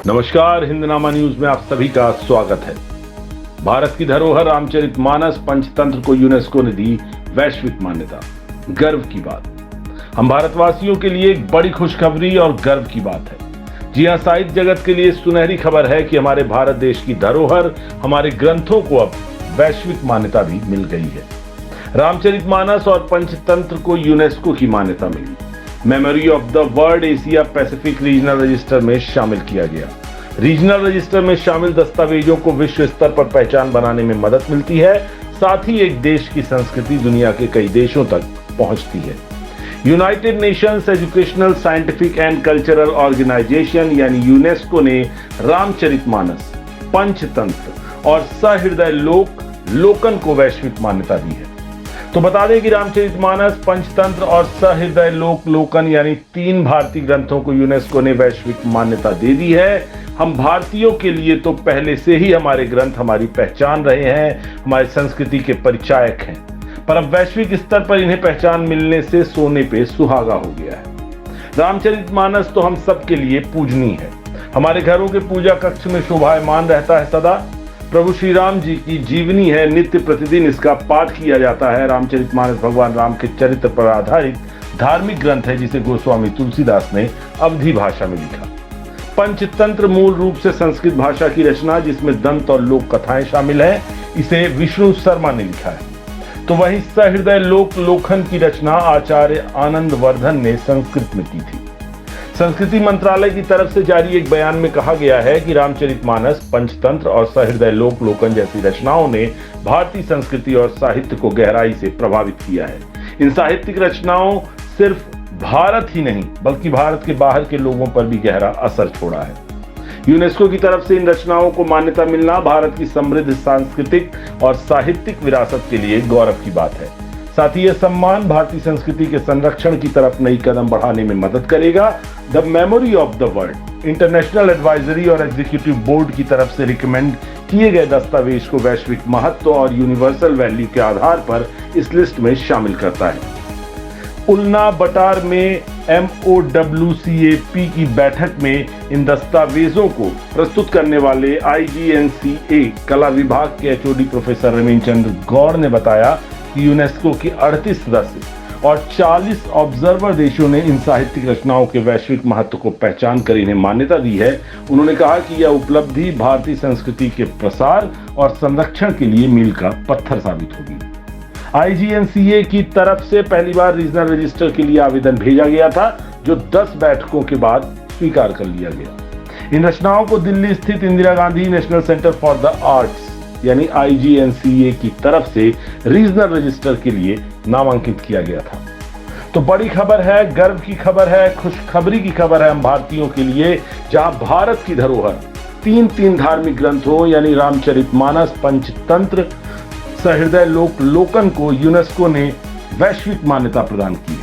नमस्कार, हिंदनामा न्यूज में आप सभी का स्वागत है। भारत की धरोहर रामचरितमानस पंचतंत्र को यूनेस्को ने दी वैश्विक मान्यता। गर्व की बात। हम भारतवासियों के लिए एक बड़ी खुशखबरी और गर्व की बात है। जी हां, साहित्य जगत के लिए सुनहरी खबर है कि हमारे भारत देश की धरोहर, हमारे ग्रंथों को अब वैश्विक मान्यता भी मिल गई है। रामचरितमानस और पंचतंत्र को यूनेस्को की मान्यता मिली। Memory of the world Asia Pacific regional register में शामिल किया गया। रीजनल रजिस्टर में शामिल दस्तावेजों को विश्व स्तर पर पहचान बनाने में मदद मिलती है। साथ ही एक देश की संस्कृति दुनिया के कई देशों तक पहुंचती है। United Nations educational scientific and cultural organization यानी यूनेस्को ने रामचरितमानस, पंचतंत्र और सहृदय लोकन को वैश्विक मान्यता दी है। तो बता दें कि रामचरितमानस, पंचतंत्र और सहृदय लोकन यानी 3 भारतीय ग्रंथों को यूनेस्को ने वैश्विक मान्यता दे दी है। हम भारतीयों के लिए तो पहले से ही हमारे ग्रंथ हमारी पहचान रहे हैं, हमारी संस्कृति के परिचायक हैं, पर अब वैश्विक स्तर पर इन्हें पहचान मिलने से सोने पे सुहागा हो गया है। रामचरितमानस तो हम सबके लिए पूजनीय है। हमारे घरों के पूजा कक्ष में शोभायमान रहता है सदा। प्रभु श्री राम जी की जीवनी है, नित्य प्रतिदिन इसका पाठ किया जाता है। रामचरितमानस भगवान राम के चरित्र पर आधारित धार्मिक ग्रंथ है, जिसे गोस्वामी तुलसीदास ने अवधी भाषा में लिखा। पंचतंत्र मूल रूप से संस्कृत भाषा की रचना, जिसमें दंत और लोक कथाएं शामिल हैं, इसे विष्णु शर्मा ने लिखा है। तो वही सहृदय लोकन की रचना आचार्य आनंद वर्धन ने संस्कृत में की थी। संस्कृति मंत्रालय की तरफ से जारी एक बयान में कहा गया है कि रामचरितमानस, पंचतंत्र और सहृदय लोकन जैसी रचनाओं ने भारतीय संस्कृति और साहित्य को गहराई से प्रभावित किया है। इन साहित्यिक रचनाओं सिर्फ भारत ही नहीं बल्कि भारत के बाहर के लोगों पर भी गहरा असर छोड़ा है। यूनेस्को की तरफ से इन रचनाओं को मान्यता मिलना भारत की समृद्ध सांस्कृतिक और साहित्यिक विरासत के लिए गौरव की बात है। साथ ही यह सम्मान भारतीय संस्कृति के संरक्षण की तरफ नई कदम बढ़ाने में मदद करेगा। The memory of the world international advisory और एग्जीक्यूटिव बोर्ड की तरफ से रिकमेंड किए गए दस्तावेज को वैश्विक महत्व और यूनिवर्सल वैल्यू के आधार पर इस लिस्ट में शामिल करता है। उलना बटार में MOWCAP की बैठक में इन दस्तावेजों को प्रस्तुत करने वाले IGNCA कला विभाग के HOD प्रोफेसर रवींद्र चंद्र गौड़ ने बताया कि यूनेस्को की 38 सदस्य और 40 ऑब्जर्वर देशों ने इन साहित्यिक रचनाओं के वैश्विक महत्व को पहचान कर इन्हें मान्यता दी है। उन्होंने कहा कि यह उपलब्धि भारतीय संस्कृति के प्रसार और संरक्षण के लिए मील का पत्थर साबित होगी। IGNCA की तरफ से पहली बार रीजनल रजिस्टर के लिए आवेदन भेजा गया था, जो 10 बैठकों के बाद स्वीकार कर लिया गया। इन रचनाओं को दिल्ली स्थित Indira Gandhi national centre for the arts यानी IGNCA की तरफ से रीजनल रजिस्टर के लिए नामांकित किया गया था। तो बड़ी खबर है, गर्व की खबर है, खुशखबरी की खबर है हम भारतीयों के लिए, जहां भारत की धरोहर 3 धार्मिक ग्रंथों यानी रामचरितमानस, पंचतंत्र, सहृदय लोकन को यूनेस्को ने वैश्विक मान्यता प्रदान की है।